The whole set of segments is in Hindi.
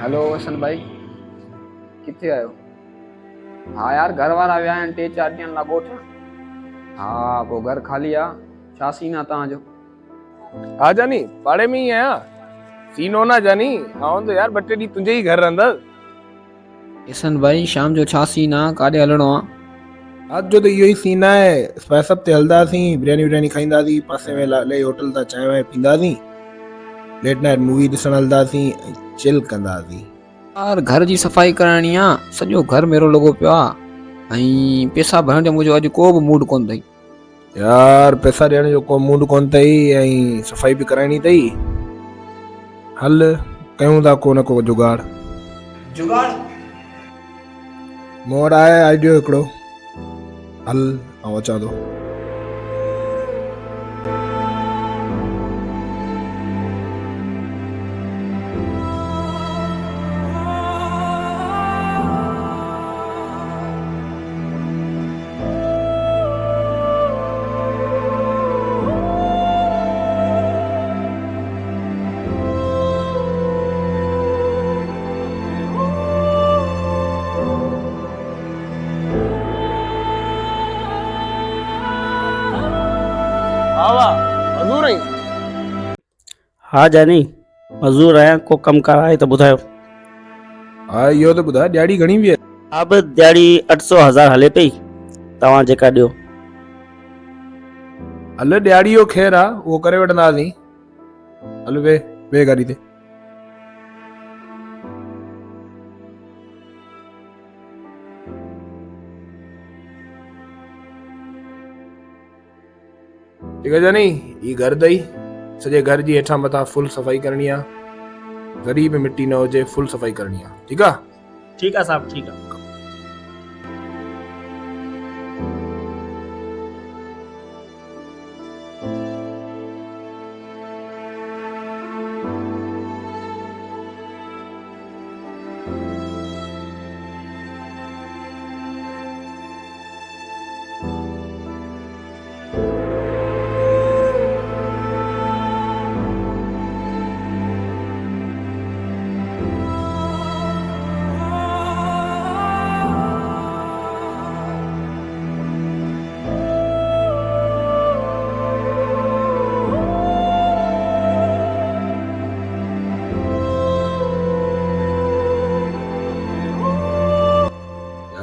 हेलो वसन भाई, किथे आयो? हाँ यार, घर वारा विया आहिनि 3-4 ॾींहंनि लाइ ॻोठ। हाँ, पोइ घर खाली आ। छा सीन आहे तव्हांजो? आ जानी पाड़े में ही आया। सीनो ना जानी आऊं तो यार बटे डी तुझे ही घर रहंदस। वसन भाई, शाम जो छा सीन आहे? काॾे हलणो आहे? आज जो तो इहो ही सीन आहे। स्पेसअप ते हलदासीं, बिरयानी खाईंदासीं, पासे में ले होटल ता चांहि वांहि पींदासीं, लेट नाइट मूवी ॾिसण हलदासीं, चिल कंदासीं। यार, घर जी सफ़ाई कराइणी आहे। सॼो घर मेरो लॻो पियो आहे ऐं पैसा भरण जो मुंहिंजो अॼु को बि मूड कोन अथई। यार पैसा ॾियण जो को मूड कोन अथई ऐं सफ़ाई बि कराइणी अथई। हल कयूं था को न को जुगाड़। मूं वटि आहे आइडियो हिकिड़ो। हल आउं अचां थो। मजदूर आई। हाँ जानी मजदूर आया। को कम कार आहे तो बुधायो। हाँ इहो तो ॿुधाए ॾियाड़ी घणी बि आहे? अब दिहाड़ी 800,000 हले पई। तव्हां जेका ॾियो। हल ॾियाड़ी जो ख़ैर आहे, उहो करे वठंदासीं। हल वे गाड़ी ते। ठीक है जानी, ये घर दई सजे घर जी हेठा मथा फुल सफाई करनी आ। जरी भी मिट्टी न होजे, फुल सफाई करनी आ। ठीक आ? ठीक है साहब, ठीक है।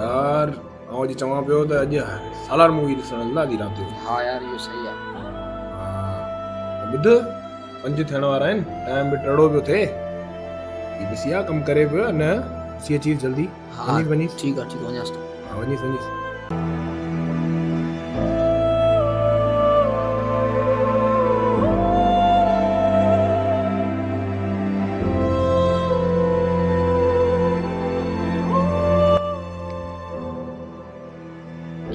यार आउं अॼु चवां पियो त अॼु सालार मूवी ॾिसण हलंदासीं राति जो। हाँ यार, इहो सही आहे। ॿुध 5 थियण वारा आहिनि, टाइम बि टड़ो पियो थिए। ही ॾिसी आ कमु करे पियो न, सी चीज़ जल्दी। हाँ वञीस ठीक आहे, वञासि थो। हाँ वञीस।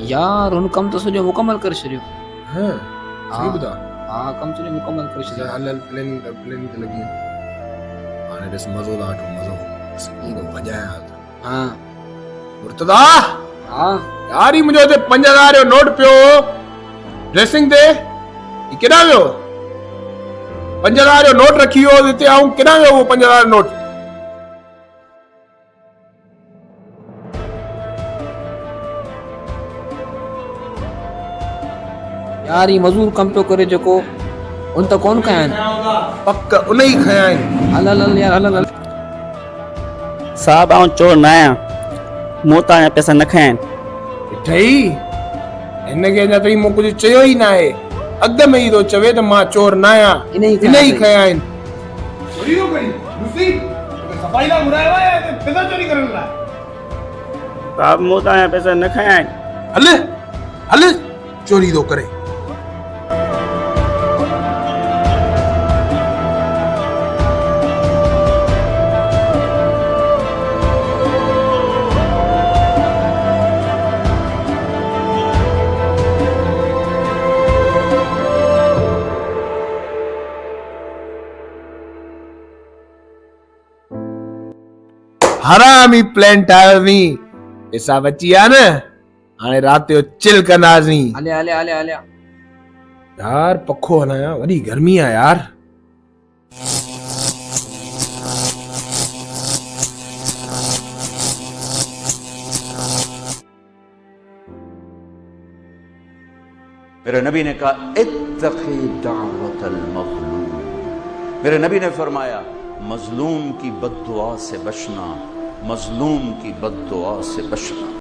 यार, हुन कम तो सॼो मुकमल करे छॾियो। हाँ सही हाँ। ॿुधा। हाँ, कम सॼो मुकमल करे छॾियो। हल प्लानिंग ते लगी हाणे ॾिस मज़ो था वठूं, मज़ो। पूरो भॼाया। हाँ मुर्तदा हाँ यार, ही मुंहिंजो हिते 5000 जो नोट पियो ड्रेसिंग ते, ही केॾां वियो? 5000 जो नोट रखी वियो हिते, आऊं केॾां वियो उहो 5000 जो नोट? यार, ही मज़दूर कम पियो करे जेको, उन त कोन कया आहिनि। पक उन ही खया आहिनि। हल हल हल यार, हल हल। साहब आऊं चोर न आहियां। मूं तव्हांजा पैसा न खया आहिनि। ठही हिनखे अञा ताईं मूं कुझु चयो ई न आहे। अॻु में ई थो चवे त मां चोर न आहियां। इन ही खया आहिनि। चोरी थो करी लुसी, सफ़ाई लाइ घुरायो आहे या पैसा चोरी करण लाइ? साहब मूं तव्हांजा पैसा न खया आहिनि। हल हल चोरी थो करे। हरामी प्लान ठाहियोसीं, पैसा बची विया न, हाणे रात जो चिल कंदासीं। हले हले हले हले। यार पखो हलाया, वॾी गर्मी आहे यार। मेरे नबी ने कहा इत्तक़ी दावतल मज़लूम। मेरे नबी ने फरमाया मजलूम की बद्दुआ से बचना, मजलूम की बद्दुआ से बचना।